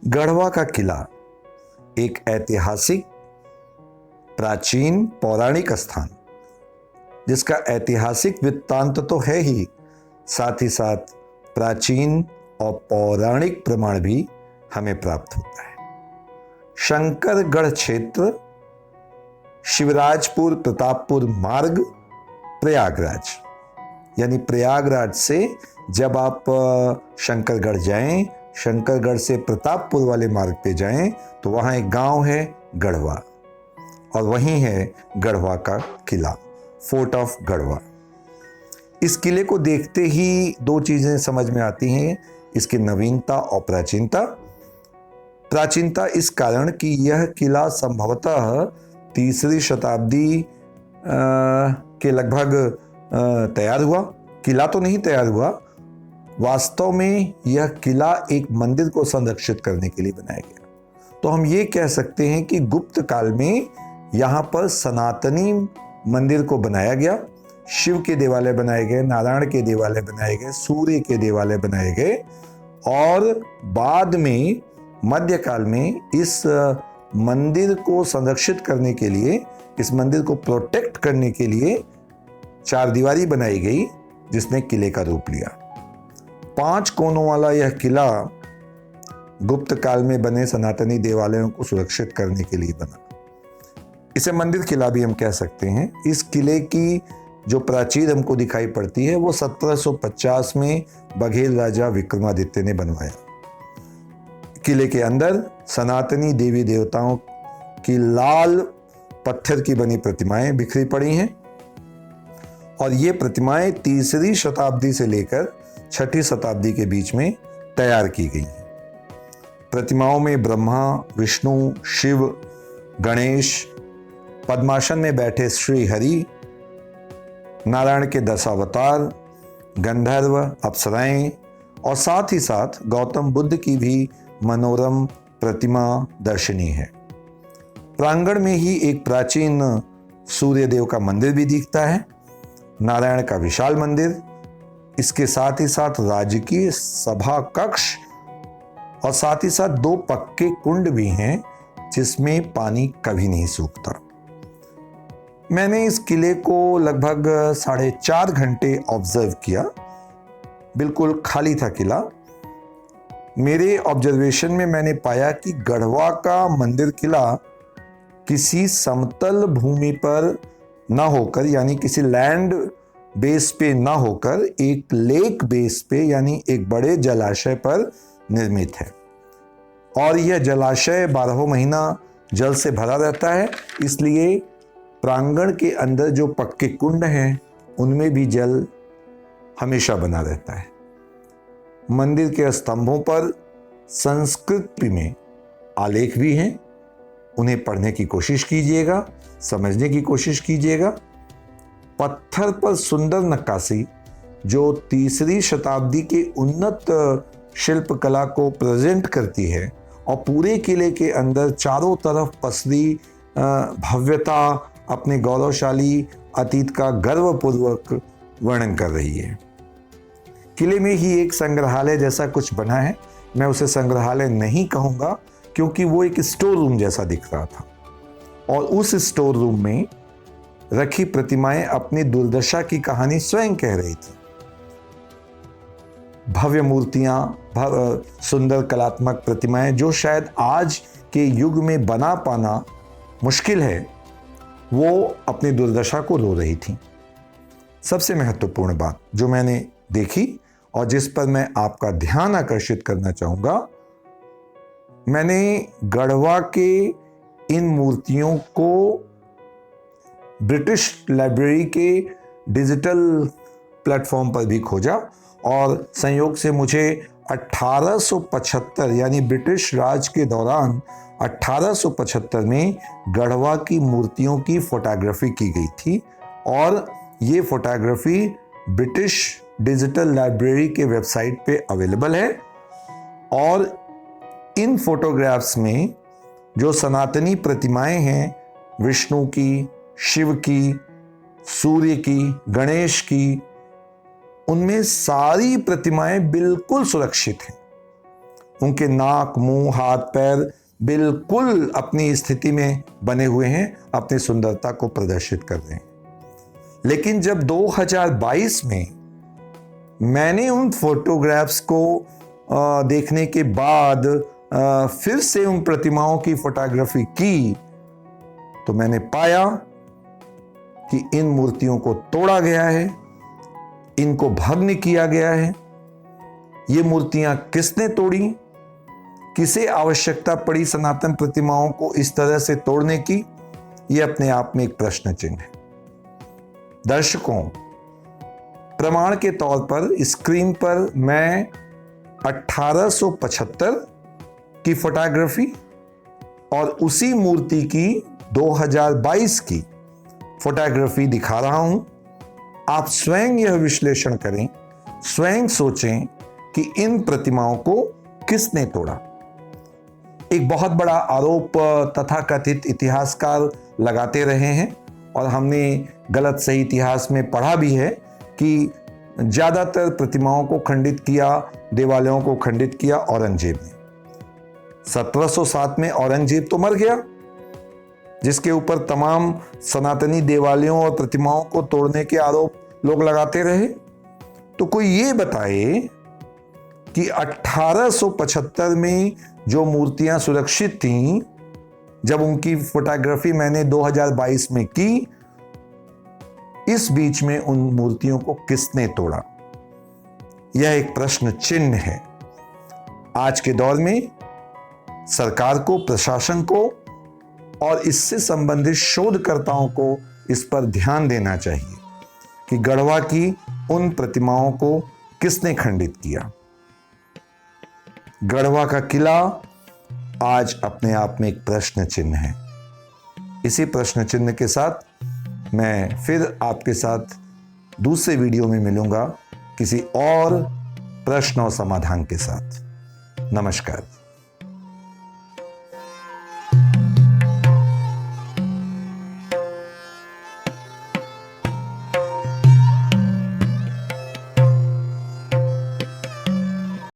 गढ़वा का किला एक ऐतिहासिक, प्राचीन, पौराणिक स्थान, जिसका ऐतिहासिक वृत्तांत तो है ही, साथ ही साथ प्राचीन और पौराणिक प्रमाण भी हमें प्राप्त होता है। शंकरगढ़ क्षेत्र, शिवराजपुर प्रतापपुर मार्ग, प्रयागराज। यानी प्रयागराज से जब आप शंकरगढ़ जाएं, शंकरगढ़ से प्रतापपुर वाले मार्ग पे जाएं तो वहां एक गांव है गढ़वा, और वहीं है गढ़वा का किला, फोर्ट ऑफ गढ़वा। इस किले को देखते ही दो चीजें समझ में आती हैं, इसकी नवीनता और प्राचीनता। प्राचीनता इस कारण कि यह किला संभवतः 3री शताब्दी के लगभग तैयार हुआ। किला तो नहीं तैयार हुआ, वास्तव में यह किला एक मंदिर को संरक्षित करने के लिए बनाया गया। तो हम ये कह सकते हैं कि गुप्त काल में यहाँ पर सनातनी मंदिर को बनाया गया। शिव के देवालय बनाए गए, नारायण के देवालय बनाए गए, सूर्य के देवालय बनाए गए, और बाद में मध्यकाल में इस मंदिर को संरक्षित करने के लिए, इस मंदिर को प्रोटेक्ट करने के लिए चारदीवारी बनाई गई, जिसने किले का रूप लिया। 5 कोनों वाला यह किला गुप्त काल में बने सनातनी देवालयों को सुरक्षित करने के लिए बना। इसे मंदिर किला भी हम कह सकते हैं। इस किले की जो प्राचीर हमको दिखाई पड़ती है वो 1750 में बघेल राजा विक्रमादित्य ने बनवाया। किले के अंदर सनातनी देवी देवताओं की लाल पत्थर की बनी प्रतिमाएं बिखरी पड़ी हैं, और ये प्रतिमाएं 3री शताब्दी से लेकर 6ठी शताब्दी के बीच में तैयार की गई हैं। प्रतिमाओं में ब्रह्मा, विष्णु, शिव, गणेश, पद्मासन में बैठे श्री हरि, नारायण के 10 अवतार, गंधर्व, अप्सराएं, और साथ ही साथ गौतम बुद्ध की भी मनोरम प्रतिमा दर्शनीय है। प्रांगण में ही एक प्राचीन सूर्यदेव का मंदिर भी दिखता है, नारायण का विशाल मंदिर, इसके साथ ही साथ राजकीय सभा कक्ष, और साथ ही साथ 2 पक्के कुंड भी हैं जिसमें पानी कभी नहीं सूखता। मैंने इस किले को लगभग 4.5 घंटे ऑब्जर्व किया। बिल्कुल खाली था किला। मेरे ऑब्जर्वेशन में मैंने पाया कि गढ़वा का मंदिर किला किसी समतल भूमि पर ना होकर, यानी किसी लैंड बेस पे ना होकर, एक लेक बेस पे, यानी एक बड़े जलाशय पर निर्मित है। और यह जलाशय 12 महीना जल से भरा रहता है, इसलिए प्रांगण के अंदर जो पक्के कुंड हैं उनमें भी जल हमेशा बना रहता है। मंदिर के स्तंभों पर संस्कृत में आलेख भी हैं, उन्हें पढ़ने की कोशिश कीजिएगा, समझने की कोशिश कीजिएगा। पत्थर पर सुंदर नक्काशी जो 3री शताब्दी के उन्नत शिल्प कला को प्रेजेंट करती है, और पूरे किले के अंदर चारों तरफ पसरी भव्यता अपने गौरवशाली अतीत का गर्वपूर्वक वर्णन कर रही है। किले में ही एक संग्रहालय जैसा कुछ बना है। मैं उसे संग्रहालय नहीं कहूँगा क्योंकि वो एक स्टोर रूम जैसा दिख रहा था, और उस स्टोर रूम में रखी प्रतिमाएं अपनी दुर्दशा की कहानी स्वयं कह रही थी। भव्य मूर्तियां, सुंदर कलात्मक प्रतिमाएं जो शायद आज के युग में बना पाना मुश्किल है, वो अपनी दुर्दशा को रो रही थी। सबसे महत्वपूर्ण बात जो मैंने देखी और जिस पर मैं आपका ध्यान आकर्षित करना चाहूंगा, मैंने गढ़वा के इन मूर्तियों को ब्रिटिश लाइब्रेरी के डिजिटल प्लेटफॉर्म पर भी खोजा, और संयोग से मुझे 1875 यानी ब्रिटिश राज के दौरान 1875 में गढ़वा की मूर्तियों की फोटोग्राफी की गई थी, और ये फोटोग्राफी ब्रिटिश डिजिटल लाइब्रेरी के वेबसाइट पे अवेलेबल है। और इन फोटोग्राफ्स में जो सनातनी प्रतिमाएं हैं, विष्णु की, शिव की, सूर्य की, गणेश की, उनमें सारी प्रतिमाएं बिल्कुल सुरक्षित हैं। उनके नाक, मुंह, हाथ, पैर बिल्कुल अपनी स्थिति में बने हुए हैं, अपनी सुंदरता को प्रदर्शित कर रहे हैं। लेकिन जब 2022 में मैंने उन फोटोग्राफ्स को देखने के बाद फिर से उन प्रतिमाओं की फोटोग्राफी की, तो मैंने पाया कि इन मूर्तियों को तोड़ा गया है, इनको भग्न किया गया है। ये मूर्तियां किसने तोड़ी, किसे आवश्यकता पड़ी सनातन प्रतिमाओं को इस तरह से तोड़ने की, यह अपने आप में एक प्रश्न चिन्ह है। दर्शकों, प्रमाण के तौर पर स्क्रीन पर मैं 1875 की फोटोग्राफी और उसी मूर्ति की 2022 की फोटोग्राफी दिखा रहा हूं। आप स्वयं यह विश्लेषण करें, स्वयं सोचें कि इन प्रतिमाओं को किसने तोड़ा। एक बहुत बड़ा आरोप तथाकथित इतिहासकार लगाते रहे हैं और हमने गलत सही इतिहास में पढ़ा भी है कि ज्यादातर प्रतिमाओं को खंडित किया, देवालयों को खंडित किया औरंगजेब ने। 1707 में औरंगजेब तो मर गया, जिसके ऊपर तमाम सनातनी देवालयों और प्रतिमाओं को तोड़ने के आरोप लोग लगाते रहे। तो कोई ये बताए कि 1875 में जो मूर्तियां सुरक्षित थीं, जब उनकी फोटोग्राफी मैंने 2022 में की, इस बीच में उन मूर्तियों को किसने तोड़ा? यह एक प्रश्न चिन्ह है। आज के दौर में सरकार को, प्रशासन को और इससे संबंधित शोधकर्ताओं को इस पर ध्यान देना चाहिए कि गढ़वा की उन प्रतिमाओं को किसने खंडित किया। गढ़वा का किला आज अपने आप में एक प्रश्न चिन्ह है। इसी प्रश्न चिन्ह के साथ मैं फिर आपके साथ दूसरे वीडियो में मिलूंगा, किसी और प्रश्न और समाधान के साथ। नमस्कार।